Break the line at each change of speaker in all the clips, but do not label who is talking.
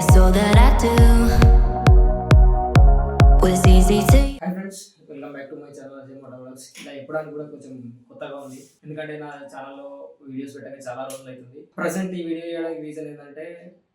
Guess all that I do was easy to.
Hi friends, welcome back to my channel Ajay Moto Vlogs. ఇలా ఎప్పడానికి కూడా కొంచెం కొత్తగా ఉంది, ఎందుకంటే నా ఛానల్లో వీడియోస్ పెట్టడానికి చాలా రోజులు అవుతుంది. ప్రజెంట్ ఈ వీడియో చేయడానికి రీజన్ ఏంటంటే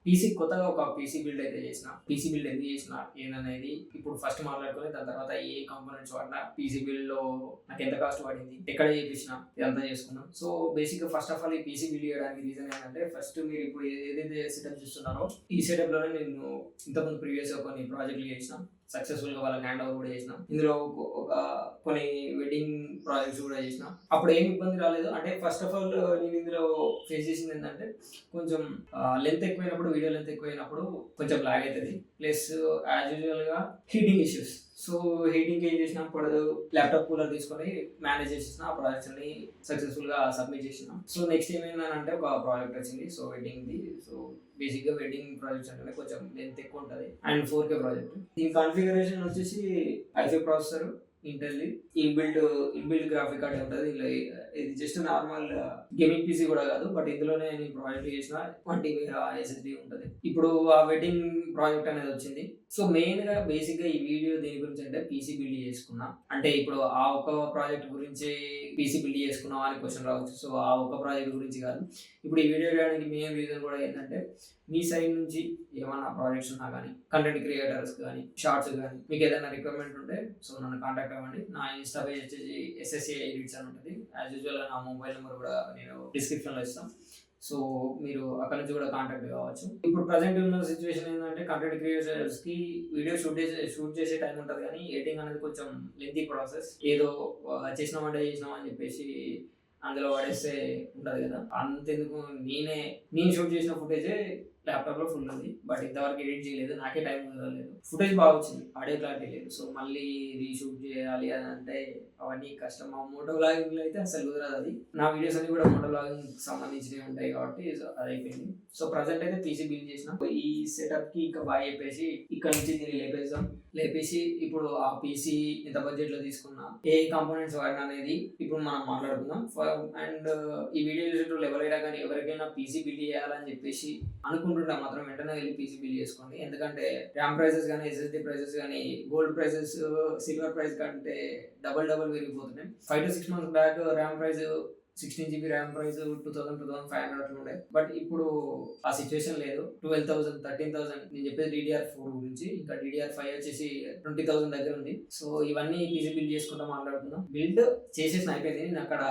పీసీ కొత్తగా ఒక పీసీ బిల్డ్ అయితే చేసిన. పీసీ బిల్డ్ ఎందుకు చేసిన ఏందనేది ఇప్పుడు ఫస్ట్ మాట్లాడుకొని దాని తర్వాత ఏ కంపోనెంట్స్ వాడినా, పీసీ బిల్డ్ లో నాకు ఎంత కాస్ట్ పడింది, ఎక్కడ చేయించిన, ఇదంతా చేసుకున్నాం. సో బేసిక్ గా ఫస్ట్ ఆఫ్ ఆల్ ఈ పీసీ బిల్డ్ చేయడానికి రీజన్ ఏంటంటే ఫస్ట్ మీరు ఇప్పుడు ఏదైతే సెటప్ చేస్తున్నారో ఈ సెటప్ లోనే నేను ఇంతకుముందు ప్రీవియస్ కొన్ని ప్రాజెక్టులు చేసిన, సక్సెస్ఫుల్ గా వాళ్ళకి హ్యాండ్ ఓవర్ కూడా చేసిన. ఇందులో ఒక కొన్ని వెడ్డింగ్ ప్రాజెక్ట్స్ కూడా చేసిన. అప్పుడు ఏం ఇబ్బంది రాలేదు. అంటే ఫస్ట్ ఆఫ్ ఆల్ నేను ఇందులో ఫేస్ చేసింది ఏంటంటే కొంచెం లెంత్ ఎక్కువైనప్పుడు, వీడియో లెంత్ ఎక్కువైనప్పుడు కొంచెం లాగ్ అవుతుంది. ప్లస్ యాజ్ యూజువల్ గా హీటింగ్ ఇష్యూస్. సో హీటింగ్ ఏం చేసిన, ఇప్పుడు ల్యాప్టాప్ కూలర్ తీసుకొని మేనేజ్ చేసేసిన, ఆ ప్రాజెక్ట్స్ అన్ని సక్సెస్ఫుల్ గా సబ్మిట్ చేసిన. సో నెక్స్ట్ ఏమైందంటే ఒక ప్రాజెక్ట్ వచ్చింది. సో వెడ్డింగ్ది. సో బేసిక్ గా వెడ్డింగ్ ప్రాజెక్ట్స్ అంటే కొంచెం లెంత్ ఎక్కువ ఉంటుంది అండ్ 4K ప్రాజెక్ట్. దీని కాన్ఫిగరేషన్ వచ్చేసి i5 processor, Intel inbuilt graphic card ఉంటుంది. ఇది జస్ట్ నార్మల్ గేమింగ్ పీసీ కూడా కాదు, బట్ ఇందులోనే నేను ప్రాజెక్ట్ చేసిన 1 TB SSD ఉంటుంది. ఇప్పుడు ఆ వెడ్డింగ్ ప్రాజెక్ట్ అనేది వచ్చింది. సో మెయిన్ గా బేసిక్ గా ఈ వీడియో దేని గురించి అంటే పీసీ బిల్డ్ చేసుకున్నా అంటే ఇప్పుడు ఆ ఒక ప్రాజెక్ట్ గురించి పీసీ బిల్డ్ చేసుకున్నాం అని క్వశ్చన్ రావచ్చు. సో ఆ ఒక ప్రాజెక్ట్ గురించి కాదు, ఇప్పుడు ఈ వీడియో చేయడానికి మెయిన్ రీజన్ కూడా ఏంటంటే మీ సైడ్ నుంచి ఏమన్నా ప్రాజెక్ట్స్ ఉన్నా కానీ, కంటెంట్ క్రియేటర్స్ కానీ, షార్ట్స్ కానీ మీకు ఏదైనా రిక్వైర్మెంట్ ఉంటే సో నన్ను కాంటాక్ట్ అవ్వండి. నా ఇన్స్టా పేజ్ వచ్చేసి SSA ఎడిట్స్ అని ఉంటుంది. యాజ్ యూజువల్ నా మొబైల్ నెంబర్ కూడా నేను డిస్క్రిప్షన్లో ఇస్తాను. సో మీరు అక్కడ నుంచి కూడా కాంటాక్ట్ కావచ్చు. ఇప్పుడు ప్రజెంట్ ఉన్న సిచ్యువేషన్ ఏంటంటే కంటెంట్ క్రియేటర్స్ కి వీడియో షూట్ చేసే టైం ఉంటుంది, కానీ ఎడిటింగ్ అనేది కొంచెం లెంతీ ప్రాసెస్. ఏదో చేసినామని చెప్పేసి అందులో పడేస్తే ఉండదు కదా. అంతెందుకు నేను షూట్ చేసిన ఫుటేజే ల్యాప్టాప్ లో ఫుల్ ఉంది, బట్ ఇంతవరకు ఎడిట్ చేయలేదు. నాకే టైం కుదరలేదు. ఫుటేజ్ బాగా వచ్చింది, ఆడియో క్లారిటీ లేదు. సో మళ్ళీ రీషూట్ చేయాలి అని అంటే అవన్నీ కష్టం. మా మోటో వ్లాగింగ్ లో అయితే అసలు కుదరదు. అది నా వీడియోస్ అన్ని కూడా మోటో వ్లాగింగ్ సంబంధించినవి ఉంటాయి కాబట్టి అది అయిపోయింది. సో ప్రజెంట్ అయితే పీసీ బిల్డ్ చేసిన. ఈ సెటప్ కి ఇంకా బాగా చెప్పేసి ఇక్కడ నుంచి దీన్ని లేపేసి ఇప్పుడు ఆ పీసీ ఎంత బడ్జెట్ లో తీసుకున్నా, ఏ కాంపోనెంట్స్ వాడినా అనేది ఇప్పుడు మనం మాట్లాడుకుందాం. అండ్ ఈ వీడియో చూసేటప్పుడు ఎవరైనా కానీ ఎవరికైనా పీసీ బిల్డ్ చేయాలని చెప్పేసి అనుకుంటుంటే మాత్రం వెంటనే వెళ్ళి పీసీ బిల్డ్ చేసుకోండి. ఎందుకంటే ర్యామ్ ప్రైసెస్ కానీ, SSD ప్రైసెస్ కానీ, గోల్డ్ ప్రైసెస్ సిల్వర్ ప్రైస్ కంటే డబల్ పెరిగిపోతున్నాయి. 5 to 6 months back RAM price 16 GB RAM price 2,500 అట్లా ఉండే. బట్ ఇప్పుడు ఆ సిచ్యువేషన్ లేదు. 12,000 13,000. నేను చెప్పేది DDR4 గురించి. ఇంకా DDR5 వచ్చేసి 20,000 దగ్గర ఉంది. సో ఇవన్నీ పీసీ బిల్డ్ చేసుకుంటా మాట్లాడుకుందాం. బిల్డ్ చేసేసిన అయిపోయింది. నేను అక్కడ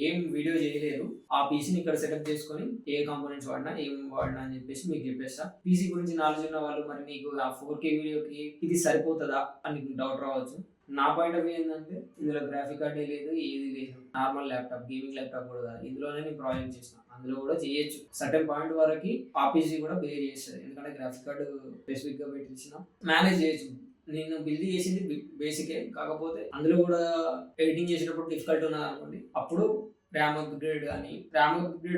ఏం వీడియో చేయలేదు. ఆ పీసీని ఇక్కడ సెటప్ చేసుకొని ఏ కాంపోనెంట్స్ వాడినా, ఏం వాడినా అని చెప్పేసి మీకు చెప్పేస్తా. పీసీ గురించి నాలెడ్జ్ ఉన్న వాళ్ళు మరి మీకు ఆ 4K వీడియోకి ఇది సరిపోతుందా అని డౌట్ రావచ్చు. నా పాయింట్ ఆఫ్ వ్యూ ఏంటంటే ఇందులో గ్రాఫిక్ కార్డ్ లేదు, ఏది లేదు. నార్మల్ ల్యాప్టాప్, గేమింగ్ ల్యాప్టాప్ కూడా కాదు. ఇందులోనే నేను ప్రాజెక్ట్ చేసిన. అందులో కూడా చేయొచ్చు. సర్టెన్ పాయింట్ వరకు ఆ పీసీ కూడా బేర్ చేస్తుంది. ఎందుకంటే గ్రాఫిక్ కార్డు స్పెసిఫిక్ గా పెట్టించిన మేనేజ్ చేయొచ్చు. నేను బిల్డ్ చేసింది బేసికే, కాకపోతే అందులో కూడా ఎడిటింగ్ చేసేటప్పుడు డిఫికల్ట్ ఉన్నది అనుకోండి, అప్పుడు ర్యామ్ అప్గ్రేడ్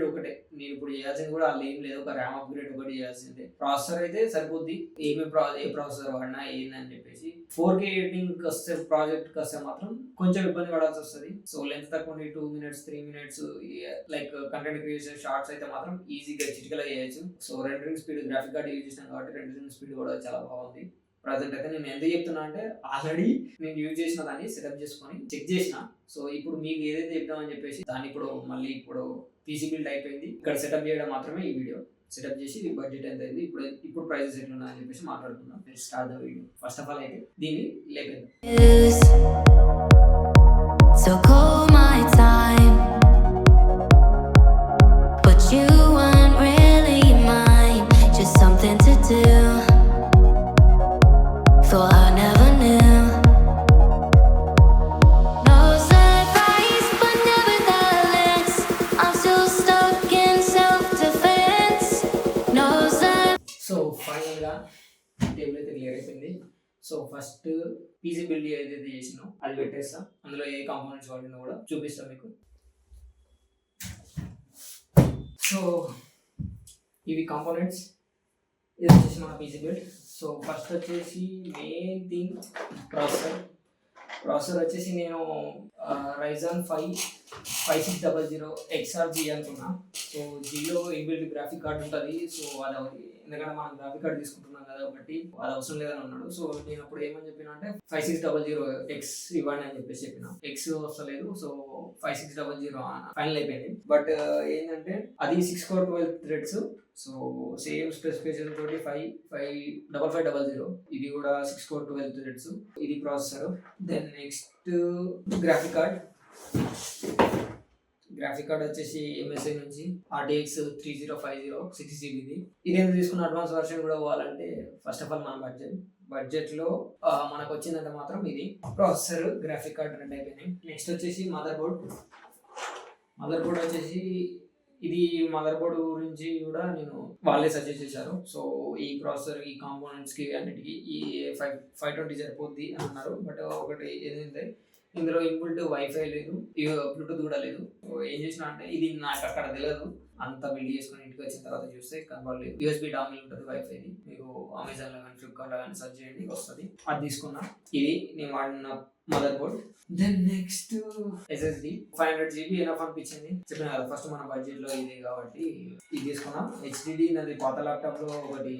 ఒకటే. నేను ఇప్పుడు చేయాల్సింది కూడా అలా ఏం లేదు, ఒక ర్యామ్ అప్గ్రేడ్ ఒకటి చేయాల్సిందే. ప్రాసెసర్ అయితే సరిపోద్ది. ఏ ప్రాసెసర్ వాడినా ఏందని చెప్పేసి 4K ఎడిటింగ్ వస్తే, ప్రాజెక్ట్ వస్తే మాత్రం కొంచెం ఇబ్బంది పడాల్సి వస్తుంది. సో లెంత్ తక్కువ 2 minutes 3 minutes like content creation shorts అయితే మాత్రం ఈజీగా చిటికలా చేయొచ్చు. So rendering speed, graphic card use చేసినాం కాబట్టి రెండరింగ్ స్పీడ్ కూడా చాలా బాగుంది. ప్రజెంట్ అయితే నేను ఎందుకు చెప్తున్నా అంటే ఆల్రెడీ నేను యూజ్ చేసిన దాన్ని సెటప్ చేసుకొని చెక్ చేసిన. సో ఇప్పుడు మీకు ఏదైతే చెప్తామని చెప్పేసి దాన్ని ఇప్పుడు పీసీ బిల్డ్ అయిపోయింది. ఇక్కడ సెటప్ చేయడం మాత్రమే ఈ వీడియో. సెటప్ చేసి బడ్జెట్ ఎంత అయింది, ఇప్పుడు ప్రైజెస్ ఎట్లున్నా అని చెప్పేసి మాట్లాడుకుందాం. Start the video. First of all అయితే దీన్ని లేపేద్దాం.
So call my time, but you weren't really mine, just something to do. Thought I never knew. No advice, but nevertheless, I'm still stuck in self-defense. No
so final గా table అయితే clear అయిపోయింది. So first PC build ఏదైతే చేసినో అది పెట్టేస్తా. అందులో ఏ components వాడినా కూడా చూపిస్తాను మీకు. సో ఇవి కాంపోనెంట్స్. ఇది వచ్చేసి మన పీసీ బిల్డ్. సో ఫస్ట్ వచ్చేసి మెయిన్ థింగ్ ప్రాసెసర్ వచ్చేసి నేను Ryzen 5 5600 XRG అనుకున్నా. సో జీలో ఇన్బిల్ట్ గ్రాఫిక్ కార్డ్ ఉంటుంది. సో అది ఎందుకంటే మనం గ్రాఫిక్ కార్డ్ తీసుకుంటున్నాం కదా కాబట్టి అది అవసరం లేదని అన్నాడు. సో నేను అప్పుడు ఏమని చెప్పిన అంటే 5600 ఎక్స్ ఇవ్వండి అని చెప్పిన. ఎక్స్ వస్తలేదు. సో 5600 ఫైనల్ అయిపోయింది. బట్ ఏంటంటే అది 6 core 12 threads. So same specification తోటి 5500. ఇది కూడా 6 core 12 థ్రెడ్స్. ఇది processor. Then next graphic card వచ్చేసి MSI నుంచి RTX 3050 6GB. ఇది ఎందుకు తీసుకున్న అడ్వాన్స్ వర్షన్ కూడా పోవాలంటే ఫస్ట్ ఆఫ్ ఆల్ మన బడ్జెట్లో మనకు వచ్చిందంటే మాత్రం ఇది ప్రాసెసర్ గ్రాఫిక్ కార్డ్ రెండు అయిపోయినాయి. నెక్స్ట్ వచ్చేసి మదర్ బోర్డ్ వచ్చేసి ఇది మదర్ బోర్డ్ గురించి కూడా నేను వాళ్ళే సజెస్ట్ చేశారు. సో ఈ ప్రాసెసర్ ఈ కాంపోనెంట్స్కి అన్నిటికీ ఈ 520 సరిపోద్ది అని అన్నారు. బట్ ఒకటి ఏంటంటే ఇందులో ఇన్బుల్ట్ వైఫై లేదు, బ్లూటూత్ కూడా లేదు. ఏం చేసిన అంటే ఇది నాకు అక్కడ తెలియదు. అంతా బిల్డ్ చేసుకుని ఇంటికి వచ్చిన తర్వాత చూస్తే కనబడలేదు. USB డాంగిల్ ఉంటుంది వైఫైది. మీకు అమెజాన్లో కానీ ఫ్లిప్కార్ట్లో కానీ సర్చ్ చేయండి వస్తుంది. అది తీసుకున్నా. ఇది నేను వాడిన motherboard. Then next SSD 500GB enough అనిపించింది. చెప్పిన కదా ఫస్ట్ మన బడ్జెట్లో ఇదే కాబట్టి ఇది తీసుకున్నా. HDD నాది పాత ల్యాప్టాప్ లో ఒకటి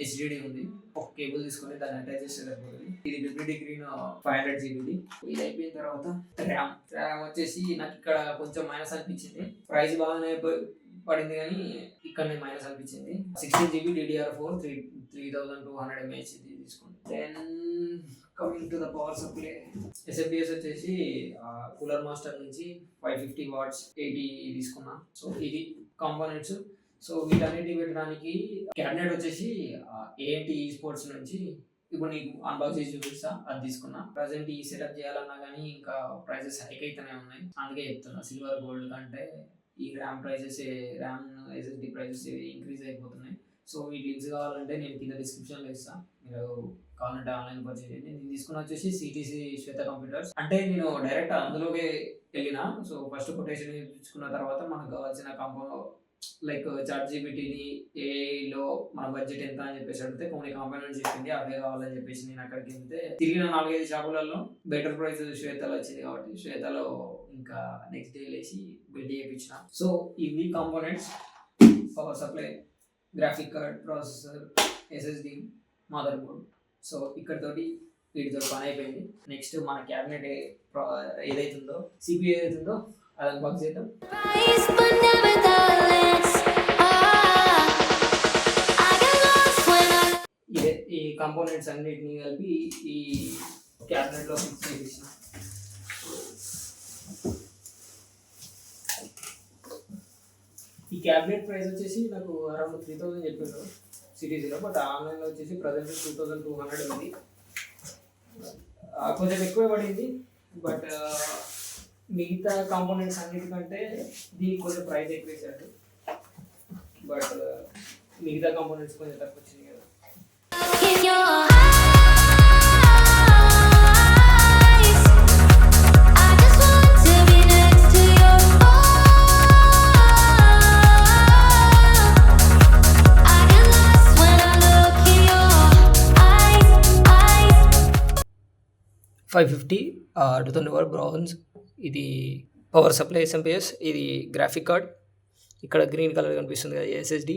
HDD ఉంది. ఒక కేబుల్ తీసుకొని దాన్ని అటాచ్ చేస్తే సరిపోతుంది. ఇది WD గ్రీన్ 500GB. ఇది అయిపోయిన తర్వాత ర్యామ్ వచ్చేసి నాకు ఇక్కడ కొంచెం మైనస్ అనిపించింది. ప్రైస్ బాగానే పడింది కానీ ఇక్కడనే మైనస్ అనిపించింది. 16GB DDR4 3200 mAh తీసుకుంది. Then coming to the power supply SFPS వచ్చేసి కూలర్ మాస్టర్ నుంచి 550 watts 80 తీసుకున్నా. సో ఇది కాంపోనెంట్స్. సో వీటన్నిటి పెట్టడానికి క్యాబినెట్ వచ్చేసి ANT eSports నుంచి ఇప్పుడు నీకు అన్బాక్స్ చేసి చూపిస్తా. అది తీసుకున్నా. ప్రజెంట్ ఈ సెటప్ చేయాలన్నా కానీ ఇంకా ప్రైజెస్ హైక్ అయితేనే ఉన్నాయి. అందుకే చెప్తున్నా సిల్వర్ గోల్డ్ కంటే ఈ ర్యామ్ SSD ప్రైజెస్ ఇంక్రీజ్ అయిపోతున్నాయి. సో ఈ లింక్స్ కావాలంటే నేను కింద డిస్క్రిప్షన్లో ఇస్తాను. మీరు కావాలంటే ఆన్లైన్ పర్చేజ్ చేయండి. నేను తీసుకుని వచ్చేసి CTC శ్వేత కంప్యూటర్స్. అంటే నేను డైరెక్ట్ అందులోకి వెళ్ళినా. సో ఫస్ట్ కొటేషన్ ఇచ్చుకున్న తర్వాత మనకు కావాల్సిన లైక్ ChatGPTని ఏఐలో మన బడ్జెట్ ఎంత అని చెప్పేసి అడిగితే కొన్ని కాంపోనెంట్స్ చెప్పింది. అవే కావాలని చెప్పేసి నేను అక్కడికి వెళ్తే తిరిగిన 4-5 షాపులలో బెటర్ ప్రైస్ శ్వేతలో వచ్చింది కాబట్టి శ్వేతలో ఇంకా నెక్స్ట్ డే లేచి బిల్డ్ చేయించిన. సో ఇవి components: power supply, graphic card, processor, SSD, mother board. So వీటితో పని అయిపోయింది. నెక్స్ట్ మన క్యాబినెట్ ఏదైతుందో CPU ఏదైతుందో అది అన్బాక్స్ చేద్దాం.
Rise but never the last. I get lost when I
ఇదే ఈ కాంపోనెంట్స్ అన్నిటిని కలిపి ఈ క్యాబినెట్లో ఫిక్స్ చేయించిన. ఈ క్యాబినెట్ ప్రైస్ వచ్చేసి నాకు అరౌండ్ 3000 చెప్పారు సిటీసీలో. బట్ ఆన్లైన్లో వచ్చేసి ప్రజెంట్ 2200 ఉంది. కొంచెం ఎక్కువ పడింది. బట్ మిగతా కాంపోనెంట్స్ అన్నిటికంటే దీనికి కొంచెం ప్రైస్ ఎక్కువ వేసాడు. బట్ మిగతా కాంపోనెంట్స్ కొంచెం తక్కువ వచ్చింది కదా.
look in your eyes. I just want to be next to your I get lost when I look in your eyes.
550 2000 browns. ఇది పవర్ సప్లై SMPS. ఇది గ్రాఫిక్ కార్డ్. ఇక్కడ గ్రీన్ కలర్ కనిపిస్తుంది కదా SSD.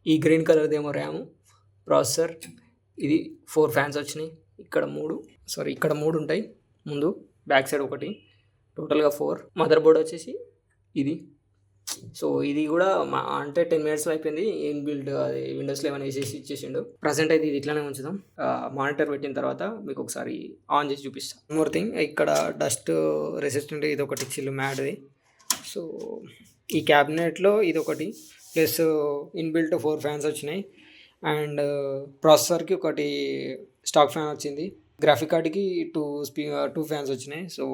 ఈ గ్రీన్ కలర్ది ఏమో RAM. Processor. ఇది 4 fans వచ్చినాయి. ఇక్కడ 3 ఉంటాయి ముందు, బ్యాక్ సైడ్ ఒకటి, టోటల్గా 4. మదర్ బోర్డ్ వచ్చేసి ఇది. సో ఇది కూడా అంటే 10 minutesలో అయిపోయింది. ఇన్బిల్ట్ అది Windows 11 వేసేసి ఇచ్చేసిండు. ప్రజెంట్ అయితే ఇది ఇట్లానే ఉంచుదాం. మానిటర్ పెట్టిన తర్వాత మీకు ఒకసారి ఆన్ చేసి చూపిస్తాను. మోర్ థింగ్, ఇక్కడ డస్ట్ రెసిస్టెంట్ ఇది ఒకటి చిల్లు మ్యాడ్ది. సో ఈ క్యాబినెట్లో ఇది ఒకటి, ప్లస్ ఇన్బిల్ట్ 4 ఫ్యాన్స్ వచ్చినాయి. అండ్ ప్రాసెసర్కి ఒకటి స్టాక్ ఫ్యాన్ వచ్చింది. గ్రాఫిక్ కార్డ్కి 2 ఫ్యాన్స్ వచ్చినాయి. సో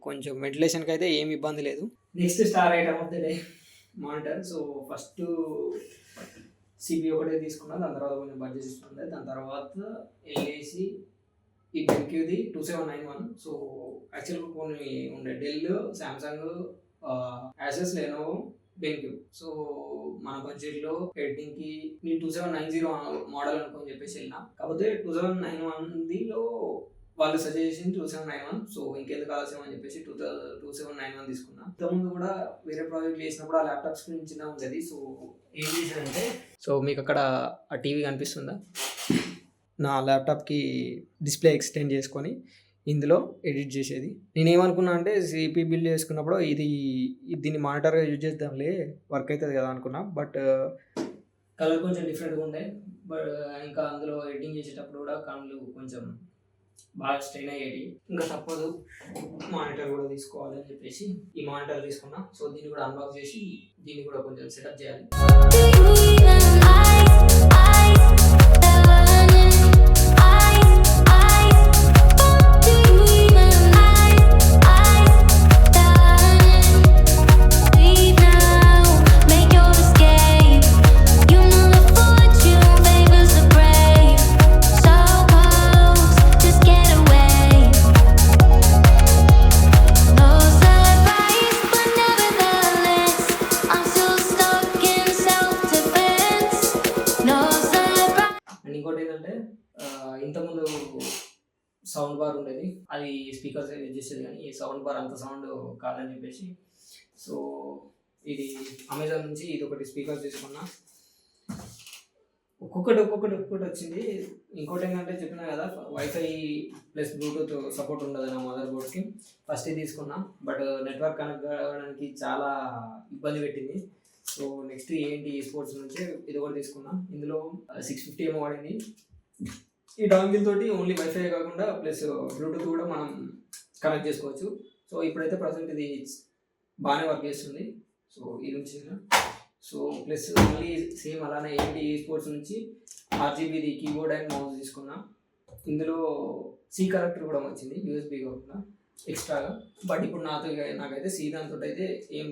కొంచెం వెంటిలేషన్కి అయితే ఏమి ఇబ్బంది లేదు. Next star item of the day monitor. So first CPU ఒకటే తీసుకున్నా. దాని తర్వాత కొంచెం బడ్జెట్ ఇస్తుంది. దాని తర్వాత వెళ్ళేసి ఈ బెన్క్యూది 2791. సో యాక్చువల్గా కొన్ని ఉండే Dell, Samsung, Asus, Lenovo, BenQ. So మన బడ్జెట్లో ఎడిటింగ్కి నేను 2790 మోడల్ అనుకొని చెప్పేసి వెళ్ళినా. కాకపోతే 2791లో వాళ్ళు సజెస్ట్ చేసింది 2791. సో ఇంకెందుకు ఆలస్యం అని చెప్పేసి 2791 తీసుకున్నా. ఇంతకుముందు కూడా వేరే ప్రాజెక్ట్ చేసినప్పుడు ఆ ల్యాప్టాప్ స్క్రీన్ చిన్నగా ఉండేది. సో ఏం చేశానంటే, సో మీకు అక్కడ ఆ టీవీ కనిపిస్తుందా, నా ల్యాప్టాప్కి డిస్ప్లే ఎక్స్టెండ్ చేసుకొని ఇందులో ఎడిట్ చేసేది. నేనేమనుకున్నా అంటే సిపి బిల్డ్ చేసుకున్నప్పుడు దీన్ని మానిటర్గా యూజ్ చేద్దాంలే, వర్క్ అవుతుంది కదా అనుకున్నా. బట్ కలర్ కొంచెం డిఫరెంట్గా ఉండే. బట్ ఇంకా అందులో ఎడిటింగ్ చేసేటప్పుడు కూడా కళ్ళు కొంచెం బాగా స్ట్రెయిన్ అయ్యేది. ఇంకా తప్పదు, మానిటర్ కూడా తీసుకోవాలి అని చెప్పేసి ఈ మానిటర్ తీసుకున్నా. సో దీన్ని కూడా అన్బాక్స్ చేసి దీన్ని కూడా కొంచెం సెటప్ చేయాలి. అండ్ ఇంకోటి ఏంటంటే, ఇంతకుముందు సౌండ్ బార్ ఉండేది, అది స్పీకర్స్ యూజ్ చేసేది, కానీ ఈ సౌండ్ బార్ అంత సౌండ్ కాదని చెప్పేసి సో ఇది అమెజాన్ నుంచి ఇది ఒకటి స్పీకర్ తీసుకున్నా. ఒక్కొక్కటి వచ్చింది. ఇంకోటి ఏంటంటే చెప్పినా కదా, వైఫై ప్లస్ బ్లూటూత్ సపోర్ట్ ఉండదు నా మదర్ బోర్డ్కి. ఫస్ట్ ఇది తీసుకున్నా, బట్ నెట్వర్క్ కనెక్ట్ కావడానికి చాలా ఇబ్బంది పెట్టింది. సో నెక్స్ట్ ఏంటి స్పోర్ట్స్ నుంచి ఇది కూడా తీసుకున్నా. ఇందులో 650 ఏమో వాడింది. ఈ డాంగిల్ తోటి ఓన్లీ వైఫై కాకుండా ప్లస్ బ్లూటూత్ కూడా మనం కనెక్ట్ చేసుకోవచ్చు. సో ఇప్పుడైతే ప్రజెంట్ ఇది బాగానే వర్క్ చేస్తుంది. సో ఇది నుంచి సో ప్లస్ మళ్ళీ సేమ్ అలానే ఏంటి స్పోర్ట్స్ నుంచి RGBది కీబోర్డ్ అండ్ మౌస్ తీసుకున్నా. ఇందులో సి కనెక్టర్ కూడా వచ్చింది, USB కాకుండా ఎక్స్ట్రాగా. బట్ ఇప్పుడు నాకైతే సి దాంతో అయితే ఏం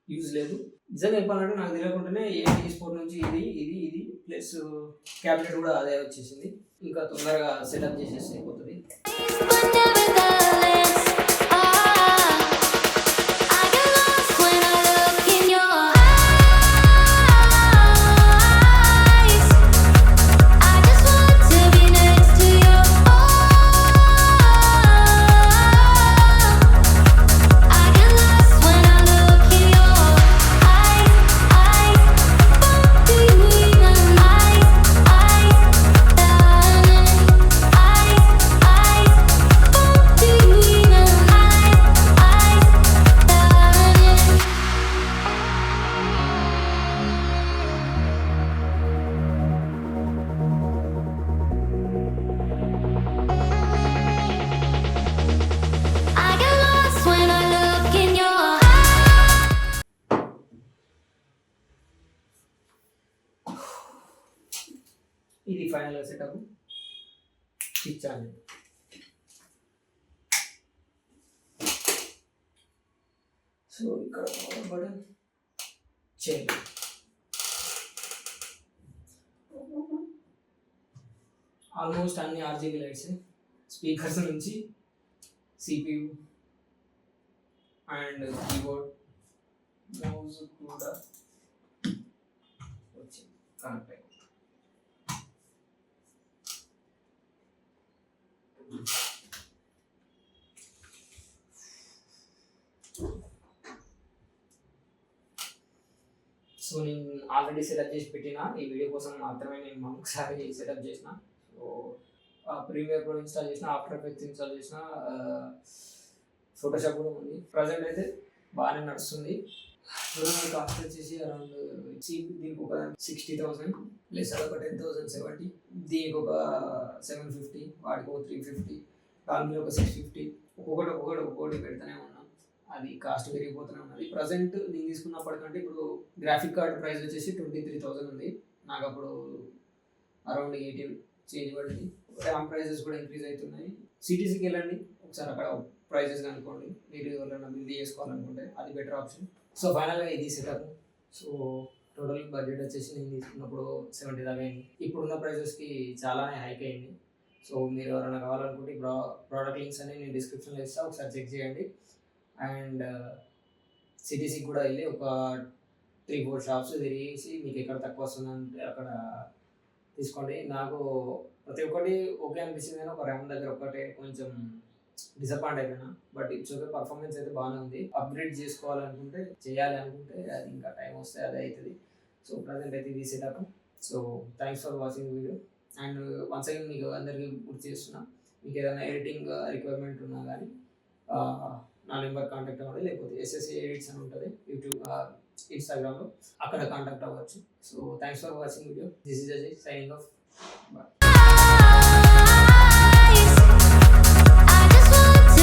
యూజ్ లేదు. నిజంగా చెప్పాలంటే నాకు తెలియకుండానే ఏంటి స్పోర్ట్ నుంచి ఇది ప్లస్ క్యాబినెట్ కూడా అదే వచ్చేసింది. ఇంకా తొందరగా సెటప్ చేసేసి అయిపోతుంది. ఇది ఫైనల్ సెటప్ ఇచ్చాను. సో ఇక్కడ పవర్ బటన్ చేయండి. ఆల్మోస్ట్ అన్ని RGB లైట్స్, స్పీకర్స్ నుంచి CPU అండ్ కీబోర్డ్ మౌస్ కూడా వచ్చింది కనెక్ట్ అయ్యి. సో నేను ఆల్రెడీ సెటప్ చేసి పెట్టిన ఈ వీడియో కోసం మాత్రమే నేను ఒకసారి సెటప్ చేసిన. సో ప్రీమియర్ ప్రో ఇన్స్టాల్ చేసిన, ఆఫ్టర్ ఎఫెక్ట్స్ ఇన్స్టాల్ చేసిన, ఫోటోషాప్ కూడా ఉంది. ప్రజెంట్ అయితే బాగానే నడుస్తుంది. కాస్ట్ వచ్చేసి అరౌండ్ దీనికి ఒక 60,000 ప్లస్ అదొక 10,070, దీనికి ఒక 750, వాటికి ఒక 350, దాని ఒక 650, ఒక్కొక్కటి పెడుతూనే ఉన్నాం. అది కాస్ట్ పెరిగిపోతూనే ఉన్నది. ప్రజెంట్ నేను తీసుకున్నప్పటికంటే ఇప్పుడు గ్రాఫిక్ కార్డ్ ప్రైస్ వచ్చేసి 23,000 ఉంది. నాకు అప్పుడు అరౌండ్ 18 చేంజ్ పడింది. ర్యామ్ ప్రైజెస్ కూడా ఇంక్రీజ్ అవుతున్నాయి. సిటీసీకి వెళ్ళండి ఒకసారి, అక్కడ ప్రైజెస్ కనుక్కోండి. మీరు ఎవరైనా బిల్ చేసుకోవాలనుకుంటే అది బెటర్ ఆప్షన్. సో ఫైనల్గా ఇది సెటప్. సో టోటల్ బడ్జెట్ వచ్చేసి నేను తీసుకున్నప్పుడు 70 దాకా అయింది. ఇప్పుడున్న ప్రైజెస్కి చాలానే హైక్ అయింది. సో మీరు ఎవరైనా కావాలనుకుంటే ప్రోడక్ట్ లింక్స్ అన్ని నేను డిస్క్రిప్షన్లో ఇస్తాను, ఒకసారి చెక్ చేయండి. అండ్ సిటీసీకి కూడా వెళ్ళి ఒక 3-4 షాప్స్ తిరిగేసి మీకు ఎక్కడ తక్కువ వస్తుందంటే అక్కడ తీసుకోండి. నాకు ప్రతి ఒక్కటి ఓకే అనిపించింది కానీ ఒక ర్యామ్ దగ్గర ఒక్కటే కొంచెం డిసప్పాయింట్ అయిపోయినా. బట్ ఇట్స్ ఓకే, పర్ఫార్మెన్స్ అయితే బాగానే ఉంది. అప్గ్రేడ్ చేసుకోవాలనుకుంటే చేయాలి అనుకుంటే అది ఇంకా టైం వస్తే అదే అవుతుంది. సో ప్రజెంట్ అయితే ఇది setup. So thanks for watching video. And once again మీకు అందరికీ గుర్తు చేస్తున్నా, మీకు ఏదైనా ఎడిటింగ్ రిక్వైర్మెంట్ ఉన్నా కానీ నా నెంబర్ కాంటాక్ట్ అవ్వండి, లేకపోతే ఎస్ఎస్సి ఎడిట్స్ అని ఉంటుంది యూట్యూబ్ ఇన్స్టాగ్రామ్లో, అక్కడ కాంటాక్ట్ అవ్వచ్చు. So thanks for watching video. This is Ajay signing off. Bye.